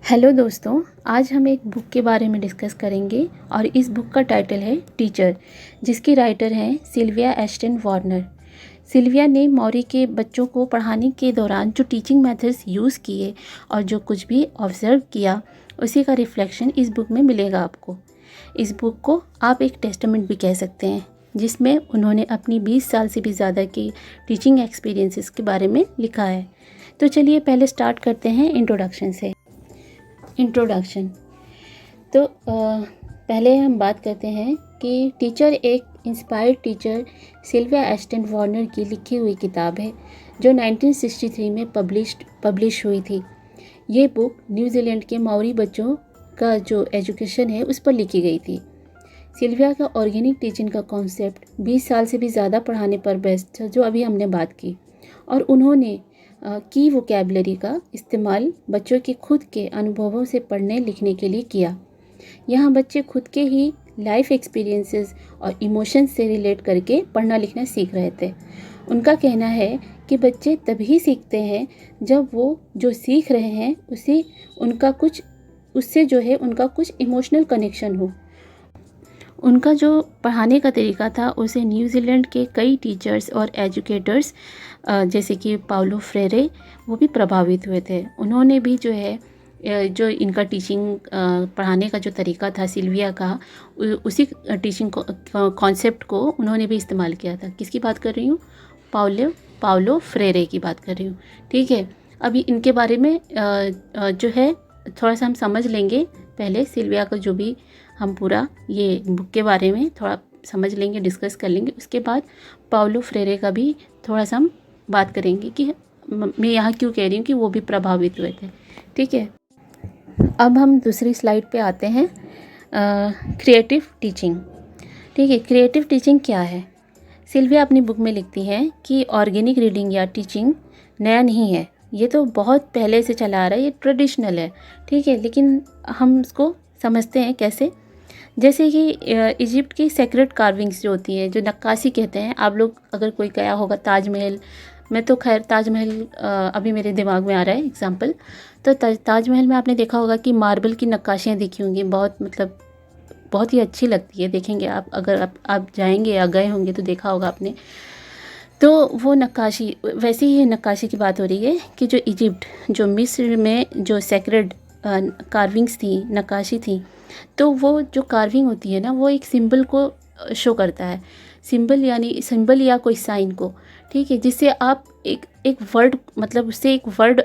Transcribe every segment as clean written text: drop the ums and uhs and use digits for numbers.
Hello दोस्तों, आज हम एक बुक के बारे में डिस्कस करेंगे और इस बुक का टाइटल है टीचर, जिसकी राइटर हैं सिल्विया एश्टन वार्नर। सिल्विया ने मौरी के बच्चों को पढ़ाने के दौरान जो टीचिंग मेथड्स यूज़ किए और जो कुछ भी ऑब्जर्व किया, उसी का रिफ्लेक्शन इस बुक में मिलेगा आपको। इस बुक को आप एक टेस्टामेंट भी कह सकते हैं, जिसमें उन्होंने अपनी 20 साल से भी ज़्यादा की टीचिंग एक्सपीरियंसेस के बारे में लिखा है। तो चलिए पहले स्टार्ट करते हैं इंट्रोडक्शन से। इंट्रोडक्शन। तो पहले हम बात करते हैं कि टीचर एक inspired teacher Sylvia Ashton Warner की लिखी हुई किताब है, जो 1963 में पब्लिश हुई थी। ये बुक न्यूजीलैंड के माओरी बच्चों का जो एजुकेशन है उस पर लिखी गई थी। सिल्विया का ऑर्गेनिक टीचिंग का कॉन्सेप्ट 20 साल से भी ज़्यादा पढ़ाने पर बेस्ड था, जो अभी हमने बात की, और उन्होंने की वोकैबुलरी का इस्तेमाल बच्चों के खुद के अनुभवों से पढ़ने लिखने के लिए किया। यहाँ बच्चे खुद के ही लाइफ एक्सपीरियंसेस और इमोशंस से रिलेट करके पढ़ना लिखना सीख रहे थे। उनका कहना है कि बच्चे तभी सीखते हैं जब वो जो सीख रहे हैं उससे जो है उनका कुछ इमोशनल कनेक्शन हो। उनका जो पढ़ाने का तरीका था उसे न्यूजीलैंड के कई टीचर्स और एजुकेटर्स जैसे कि पाउलो फ्रेरे, वो भी प्रभावित हुए थे। उन्होंने भी जो है जो इनका टीचिंग पढ़ाने का जो तरीका था सिल्विया का, उसी टीचिंग कॉन्सेप्ट को उन्होंने भी इस्तेमाल किया था। किसकी बात कर रही हूँ? पाउलो फ्रेरे की बात कर रही हूँ। ठीक है, अभी इनके बारे में जो है थोड़ा सा हम समझ लेंगे। पहले सिल्विया का जो भी हम पूरा ये बुक के बारे में थोड़ा समझ लेंगे, डिस्कस कर लेंगे। उसके बाद पाउलो फ्रेरे का भी थोड़ा सा हम बात करेंगे कि मैं यहाँ क्यों कह रही हूँ कि वो भी प्रभावित हुए थे। ठीक है, अब हम दूसरी स्लाइड पे आते हैं। Creative teaching. ठीक है, क्रिएटिव टीचिंग क्या है? सिल्विया अपनी बुक में लिखती हैं कि ऑर्गेनिक रीडिंग या टीचिंग नया नहीं है, ये तो बहुत पहले से चला आ रहा है, ये ट्रेडिशनल है। ठीक है, लेकिन हम इसको समझते हैं कैसे। जैसे कि इजिप्ट की सेक्रेड कार्विंग्स जो होती हैं, जो नक्काशी कहते हैं, आप लोग अगर कोई गया होगा ताजमहल, मैं तो खैर ताजमहल अभी मेरे दिमाग में आ रहा है एग्जांपल। तो ताजमहल में आपने देखा होगा कि मार्बल की नक्काशियाँ दिखी होंगी, बहुत ही अच्छी लगती है। देखेंगे आप, अगर आप जाएंगे या गए होंगे तो देखा होगा आपने। तो वो नक्काशी, वैसे ही नक्काशी की बात हो रही है कि जो इजिप्ट, जो मिस्र में जो सेक्रेड कार्विंग्स थी, नक्काशी थी, तो वो जो कार्विंग होती है ना, वो एक सिंबल को शो करता है। सिंबल या कोई साइन को। ठीक है, जिससे आप एक वर्ड, मतलब उससे एक वर्ड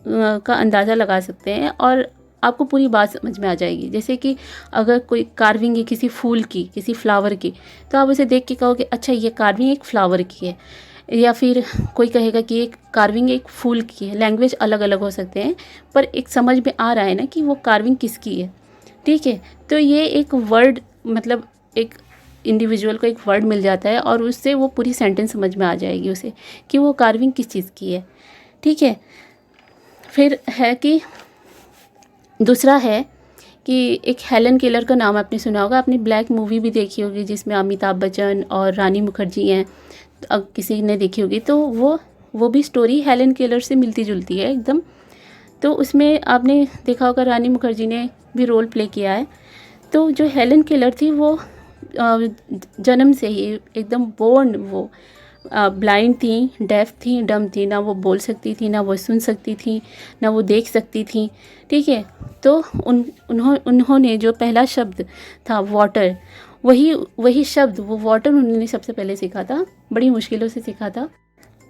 का अंदाज़ा लगा सकते हैं और आपको पूरी बात समझ में आ जाएगी। जैसे कि अगर कोई कार्विंग है किसी फूल की, किसी फ्लावर की, तो आप उसे देख के कहोगे अच्छा ये कार्विंग एक फ्लावर की है। या फिर कोई कहेगा कि एक कार्विंग एक फूल की है। लैंग्वेज अलग अलग हो सकते हैं, पर एक समझ में आ रहा है ना कि वो कार्विंग किसकी है। ठीक है, तो ये एक वर्ड, मतलब एक इंडिविजुअल को एक वर्ड मिल जाता है और उससे वो पूरी सेंटेंस समझ में आ जाएगी उसे कि वो कार्विंग किस चीज़ की है। ठीक है, फिर है कि दूसरा है कि एक हेलन केलर का नाम आपने सुना होगा, आपने ब्लैक मूवी भी देखी होगी जिसमें अमिताभ बच्चन और रानी मुखर्जी हैं, अब किसी ने देखी होगी, तो वो भी स्टोरी हेलन केलर से मिलती जुलती है एकदम। तो उसमें आपने देखा होगा रानी मुखर्जी ने भी रोल प्ले किया है। तो जो हेलन केलर थी वो जन्म से ही एकदम बोर्न वो ब्लाइंड थी, डेफ थी, डम थी, ना वो बोल सकती थी, ना वो सुन सकती थी, ना वो देख सकती थी। ठीक है, तो उन्होंने जो पहला शब्द था वाटर, वही शब्द, वो वाटर उन्होंने सबसे पहले सीखा था, बड़ी मुश्किलों से सीखा था।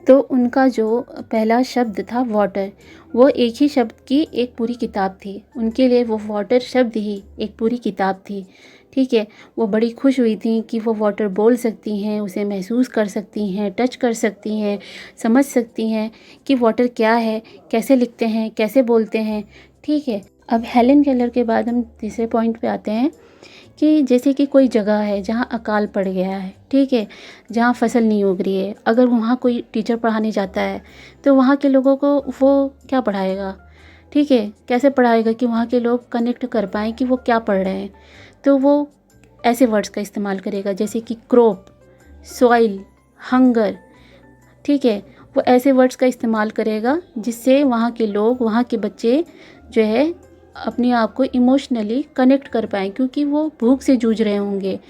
तो उनका जो पहला शब्द था वाटर, वो एक ही शब्द की एक पूरी किताब थी। उनके लिए वो वाटर शब्द ही एक पूरी किताब थी। ठीक है, वो बड़ी खुश हुई थी कि वो वाटर बोल सकती हैं, उसे महसूस कर सकती हैं, टच कर सकती हैं, समझ सकती हैं कि वाटर क्या है, कैसे लिखते हैं, कैसे बोलते हैं। ठीक है, अब हेलन केलर के बाद हम तीसरे पॉइंट पे आते हैं कि जैसे कि कोई जगह है जहाँ अकाल पड़ गया है, ठीक है, जहाँ फसल नहीं उग रही है, अगर वहाँ कोई टीचर पढ़ाने जाता है तो वहाँ के लोगों को वो क्या पढ़ाएगा? ठीक है, कैसे पढ़ाएगा कि वहाँ के लोग कनेक्ट कर पाएँ कि वो क्या पढ़ रहे हैं? तो वो ऐसे वर्ड्स का इस्तेमाल करेगा जैसे कि क्रॉप, सॉइल, हंगर। ठीक है, वो ऐसे वर्ड्स का इस्तेमाल करेगा जिससे वहाँ के लोग, वहाँ के बच्चे जो है अपने आप को इमोशनली कनेक्ट कर पाएँ, क्योंकि वो भूख से जूझ रहे होंगे।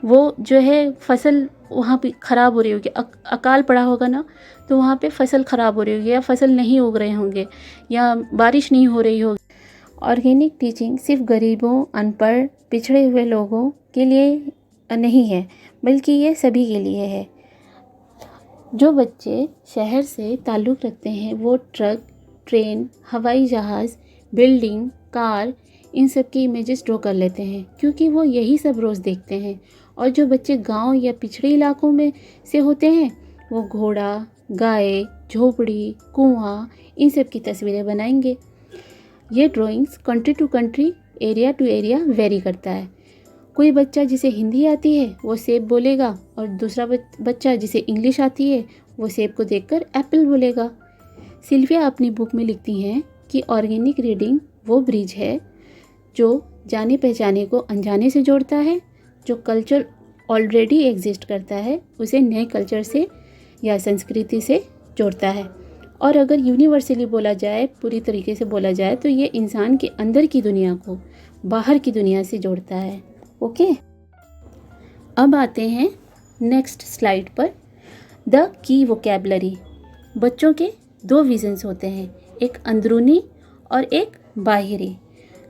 वो जो है फसल वहाँ पे ख़राब हो रही होगी, अकाल पड़ा होगा ना, तो वहाँ पे फसल ख़राब हो रही होगी, या फसल नहीं उग रहे होंगे, या बारिश नहीं हो रही होगी। ऑर्गेनिक टीचिंग सिर्फ गरीबों, अनपढ़, पिछड़े हुए लोगों के लिए नहीं है, बल्कि ये सभी के लिए है। जो बच्चे शहर से ताल्लुक़ रखते हैं वो ट्रक, ट्रेन, हवाई जहाज़, बिल्डिंग, कार, इन सब की इमेजेस ड्रॉ कर लेते हैं, क्योंकि वो यही सब रोज़ देखते हैं। और जो बच्चे गांव या पिछड़े इलाकों में से होते हैं वो घोड़ा, गाय, झोपड़ी, कुआं, इन सब की तस्वीरें बनाएंगे। ये drawings country to country, area to area vary करता है। कोई बच्चा जिसे हिंदी आती है वो सेब बोलेगा, और दूसरा बच्चा जिसे इंग्लिश आती है वो सेब को देखकर एप्पल बोलेगा। सिल्विया अपनी बुक में लिखती हैं कि ऑर्गेनिक रीडिंग वो ब्रिज है जो जाने पहचाने को अनजाने से जोड़ता है, जो कल्चर ऑलरेडी एग्जिस्ट करता है उसे नए कल्चर से या संस्कृति से जोड़ता है। और अगर यूनिवर्सली बोला जाए, पूरी तरीके से बोला जाए, तो ये इंसान के अंदर की दुनिया को बाहर की दुनिया से जोड़ता है। ओके, अब आते हैं नेक्स्ट स्लाइड पर। The key vocabulary. बच्चों के दो विजन्स होते हैं, एक अंदरूनी और एक बाहरी।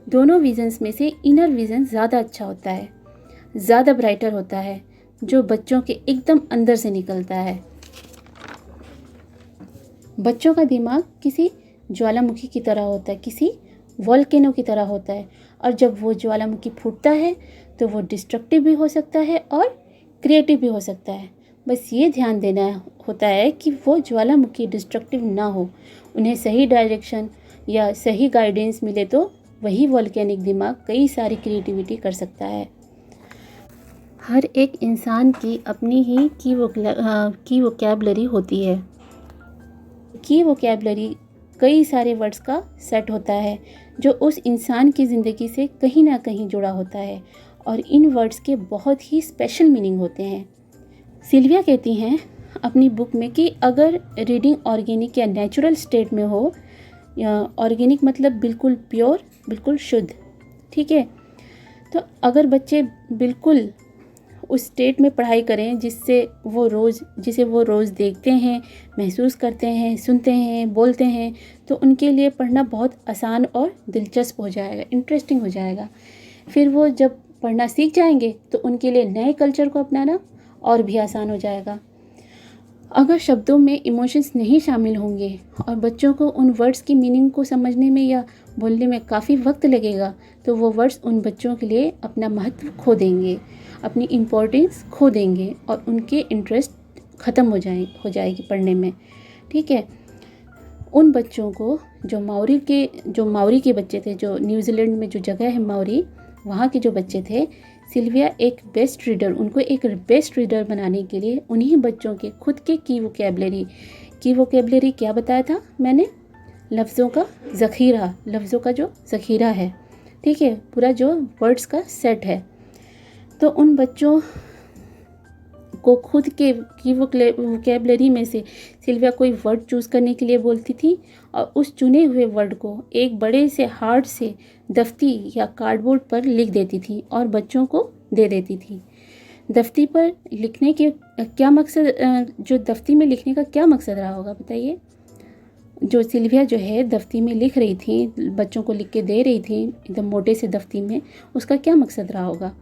दोनों विजन्स में से इनर विज़न ज़्यादा अच्छा होता है, ज़्यादा ब्राइटर होता है, जो बच्चों के एकदम अंदर से निकलता है। बच्चों का दिमाग किसी ज्वालामुखी की तरह होता है, किसी वोल्केनो की तरह होता है, और जब वो ज्वालामुखी फूटता है तो वो डिस्ट्रक्टिव भी हो सकता है और क्रिएटिव भी हो सकता है। बस ये ध्यान देना होता है कि वो ज्वालामुखी डिस्ट्रक्टिव ना हो, उन्हें सही डायरेक्शन या सही गाइडेंस मिले तो वही वोल्केनिक दिमाग कई सारी क्रिएटिविटी कर सकता है। हर एक इंसान की अपनी ही की वोकैबलरी होती है। की वोकैबलरी कई सारे वर्ड्स का सेट होता है जो उस इंसान की ज़िंदगी से कहीं ना कहीं जुड़ा होता है, और इन वर्ड्स के बहुत ही स्पेशल मीनिंग होते हैं। सिल्विया कहती हैं अपनी बुक में कि अगर रीडिंग ऑर्गेनिक या नेचुरल स्टेट में हो, या ऑर्गेनिक मतलब बिल्कुल प्योर, बिल्कुल शुद्ध, ठीक है, तो अगर बच्चे बिल्कुल उस स्टेट में पढ़ाई करें जिसे वो रोज़ देखते हैं, महसूस करते हैं, सुनते हैं, बोलते हैं, तो उनके लिए पढ़ना बहुत आसान और दिलचस्प हो जाएगा, इंटरेस्टिंग हो जाएगा। फिर वो जब पढ़ना सीख जाएंगे तो उनके लिए नए कल्चर को अपनाना और भी आसान हो जाएगा। अगर शब्दों में इमोशंस नहीं शामिल होंगे और बच्चों को उन वर्ड्स की मीनिंग को समझने में या बोलने में काफ़ी वक्त लगेगा, तो वो वर्ड्स उन बच्चों के लिए अपना महत्व खो देंगे, अपनी इम्पोर्टेंस खो देंगे, और उनके इंटरेस्ट ख़त्म हो जाएगी पढ़ने में, ठीक है। उन बच्चों को जो माओरी के बच्चे थे, जो न्यूजीलैंड में जो जगह है माओरी, वहाँ के जो बच्चे थे, सिल्विया उनको एक बेस्ट रीडर बनाने के लिए उन्हीं बच्चों के खुद के की वोकैबलरी क्या बताया था मैंने, लफ्ज़ों का जो ज़ख़ीरा है, ठीक है, पूरा जो वर्ड्स का सेट है। तो उन बच्चों को खुद के की वोकैबलरी में से सिल्विया कोई वर्ड चूज़ करने के लिए बोलती थी, और उस चुने हुए वर्ड को एक बड़े से हार्ड से दफ्ती या कार्डबोर्ड पर लिख देती थी और बच्चों को दे देती थी। दफ्ती पर लिखने के क्या मकसद, जो दफ्ती में लिखने का क्या मकसद रहा होगा बताइए। जो सिल्विया जो है दफ्ती में लिख रही थी, बच्चों को लिख के दे रही थी एकदम मोटे से दफ्ती में, उसका क्या मकसद रहा होगा।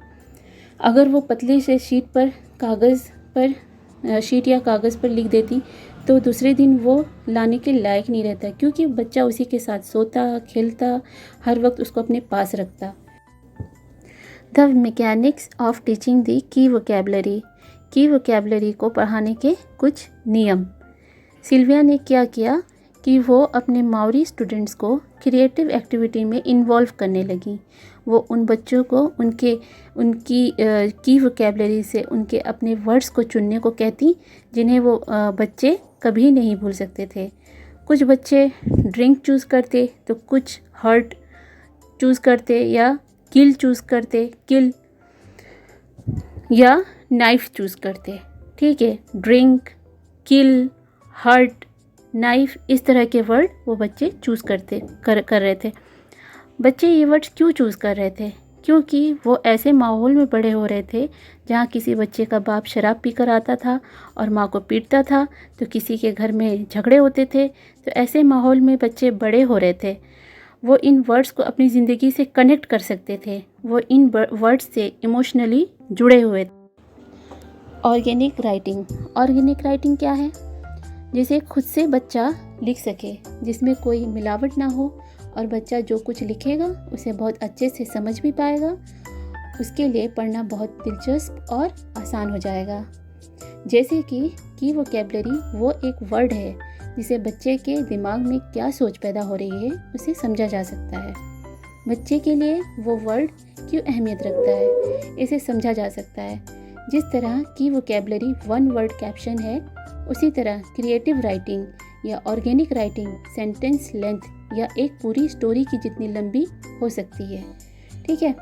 अगर वो पतले से शीट या कागज़ पर लिख देती तो दूसरे दिन वो लाने के लायक नहीं रहता, क्योंकि बच्चा उसी के साथ सोता, खेलता, हर वक्त उसको अपने पास रखता। The mechanics of teaching the key vocabulary को पढ़ाने के कुछ नियम। सिल्विया ने क्या किया कि वो अपने माओरी स्टूडेंट्स को क्रिएटिव एक्टिविटी में इन्वॉल्व करने लगी। वो उन बच्चों को उनकी की वोकैबलरी से उनके अपने वर्ड्स को चुनने को कहती, जिन्हें वो बच्चे कभी नहीं भूल सकते थे। कुछ बच्चे ड्रिंक चूज़ करते, तो कुछ हर्ट चूज़ करते, या किल चूज़ करते, किल, या नाइफ चूज़ करते, ठीक है। ड्रिंक, किल, हर्ट, नाइफ, इस तरह के वर्ड वो बच्चे चूज़ कर रहे थे। बच्चे ये वर्ड्स क्यों चूज़ कर रहे थे? क्योंकि वो ऐसे माहौल में बड़े हो रहे थे जहाँ किसी बच्चे का बाप शराब पीकर आता था और माँ को पीटता था, तो किसी के घर में झगड़े होते थे। तो ऐसे माहौल में बच्चे बड़े हो रहे थे। वो इन वर्ड्स को अपनी ज़िंदगी से कनेक्ट कर सकते थे, वो इन वर्ड्स से इमोशनली जुड़े हुए थे। ऑर्गेनिक राइटिंग क्या है? जिसे खुद से बच्चा लिख सके, जिसमें कोई मिलावट ना हो और बच्चा जो कुछ लिखेगा उसे बहुत अच्छे से समझ भी पाएगा। उसके लिए पढ़ना बहुत दिलचस्प और आसान हो जाएगा। जैसे कि वोकैबुलरी वो एक वर्ड है जिसे बच्चे के दिमाग में क्या सोच पैदा हो रही है उसे समझा जा सकता है। बच्चे के लिए वो वर्ड क्यों अहमियत रखता है इसे समझा जा सकता है। जिस तरह की वोकैबुलरी वन वर्ड कैप्शन है, उसी तरह क्रिएटिव राइटिंग या ऑर्गेनिक राइटिंग सेंटेंस लेंथ या एक पूरी स्टोरी की जितनी लंबी हो सकती है। ठीक है।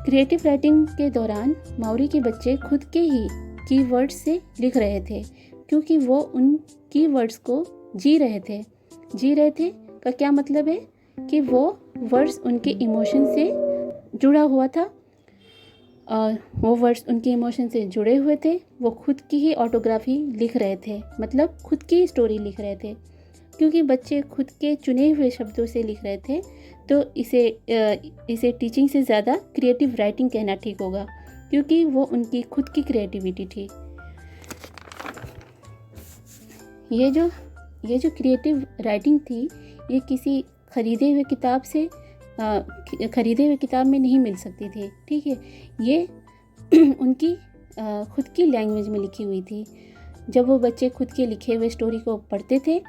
क्रिएटिव राइटिंग के दौरान माउरी के बच्चे खुद के ही कीवर्ड्स से लिख रहे थे, क्योंकि वो उन कीवर्ड्स को जी रहे थे का क्या मतलब है कि वो वर्ड्स उनके इमोशन से जुड़ा हुआ था। वो वर्ड्स उनके इमोशन से जुड़े हुए थे। वो खुद की ही ऑटोग्राफी लिख रहे थे, मतलब खुद की स्टोरी लिख रहे थे। क्योंकि बच्चे खुद के चुने हुए शब्दों से लिख रहे थे, तो इसे टीचिंग से ज़्यादा क्रिएटिव राइटिंग कहना ठीक होगा, क्योंकि वो उनकी खुद की क्रिएटिविटी थी। ये जो क्रिएटिव राइटिंग थी, ये किसी खरीदे हुए किताब में नहीं मिल सकती थी। ठीक है। ये उनकी खुद की लैंग्वेज में लिखी हुई थी। जब वो बच्चे खुद के लिखे हुए स्टोरी को पढ़ते थे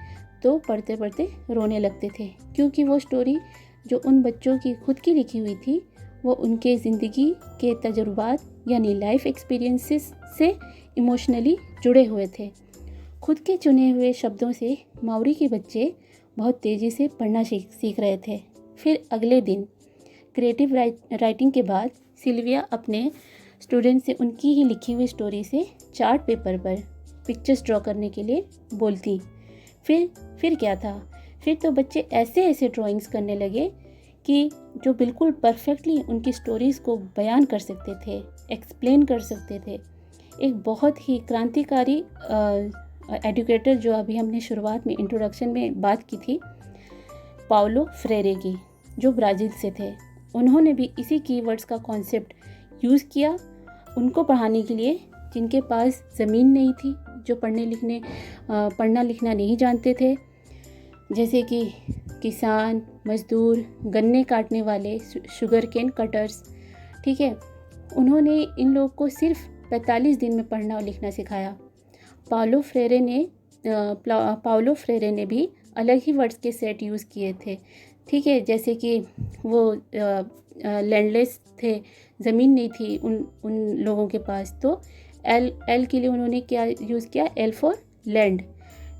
तो पढ़ते पढ़ते रोने लगते थे, क्योंकि वो स्टोरी जो उन बच्चों की खुद की लिखी हुई थी वो उनके ज़िंदगी के तजुर्बात यानी लाइफ एक्सपीरियंसेस से इमोशनली जुड़े हुए थे। खुद के चुने हुए शब्दों से माउरी के बच्चे बहुत तेज़ी से पढ़ना सीख रहे थे। फिर अगले दिन क्रिएटिव राइटिंग के बाद सिल्विया अपने स्टूडेंट से उनकी ही लिखी हुई स्टोरी से चार्ट पेपर पर पिक्चर्स ड्रॉ करने के लिए बोलती। फिर क्या था? फिर तो बच्चे ऐसे ड्राइंग्स करने लगे कि जो बिल्कुल परफेक्टली उनकी स्टोरीज़ को बयान कर सकते थे, एक्सप्लेन कर सकते थे। एक बहुत ही क्रांतिकारी एजुकेटर जो अभी हमने शुरुआत में इंट्रोडक्शन में बात की थी, पाउलो फ्रेरे की, जो ब्राज़ील से थे, उन्होंने भी इसी कीवर्ड्स का कॉन्सेप्ट यूज़ किया उनको पढ़ाने के लिए जिनके पास ज़मीन नहीं थी, जो पढ़ना लिखना नहीं जानते थे, जैसे कि किसान, मज़दूर, गन्ने काटने वाले, शुगर केन कटर्स। ठीक है। उन्होंने इन लोगों को सिर्फ 45 दिन में पढ़ना और लिखना सिखाया। पाउलो फ्रेरे ने भी अलग ही वर्ड्स के सेट यूज़ किए थे। ठीक है। जैसे कि वो लैंडलेस थे, ज़मीन नहीं थी उन लोगों के पास, तो एल के लिए उन्होंने क्या यूज़ किया? L for land.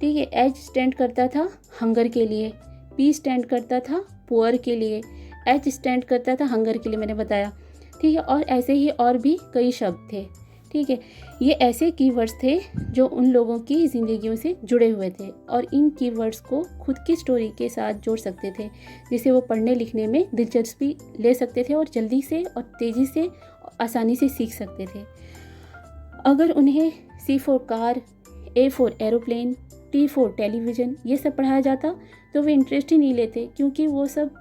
ठीक है। एच स्टैंड करता था हंगर के लिए, पी स्टैंड करता था पुअर के लिए, एच स्टैंड करता था हंगर के लिए, मैंने बताया। ठीक है। और ऐसे ही और भी कई शब्द थे। ठीक है। ये ऐसे कीवर्ड्स थे जो उन लोगों की ज़िंदगियों से जुड़े हुए थे और इन कीवर्ड्स को खुद की स्टोरी के साथ जोड़ सकते थे, जिसे वो पढ़ने लिखने में दिलचस्पी ले सकते थे और जल्दी से और तेज़ी से आसानी से सीख सकते थे। अगर उन्हें C for car, A for aeroplane, T for television ये सब पढ़ाया जाता तो वे इंटरेस्ट ही नहीं लेते, क्योंकि वो सब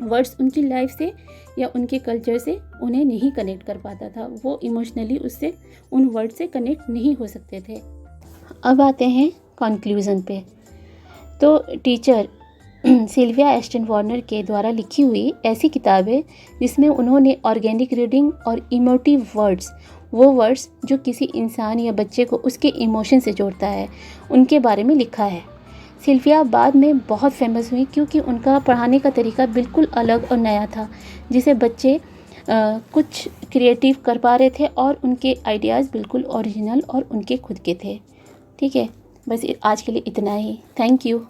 वर्ड्स उनकी लाइफ से या उनके कल्चर से उन्हें नहीं कनेक्ट कर पाता था। वो इमोशनली उससे उन वर्ड से कनेक्ट नहीं हो सकते थे। अब आते हैं कंक्लूज़न पे। तो टीचर सिल्विया एस्टन वार्नर के द्वारा लिखी हुई ऐसी किताब है जिसमें उन्होंने ऑर्गेनिक रीडिंग और इमोटिव वर्ड्स, वो वर्ड्स जो किसी इंसान या बच्चे को उसके इमोशन से जोड़ता है, उनके बारे में लिखा है। सिल्विया बाद में बहुत फेमस हुई क्योंकि उनका पढ़ाने का तरीका बिल्कुल अलग और नया था, जिसे बच्चे कुछ क्रिएटिव कर पा रहे थे और उनके आइडियाज़ बिल्कुल ओरिजिनल और उनके खुद के थे। ठीक है। बस आज के लिए इतना ही। Thank you.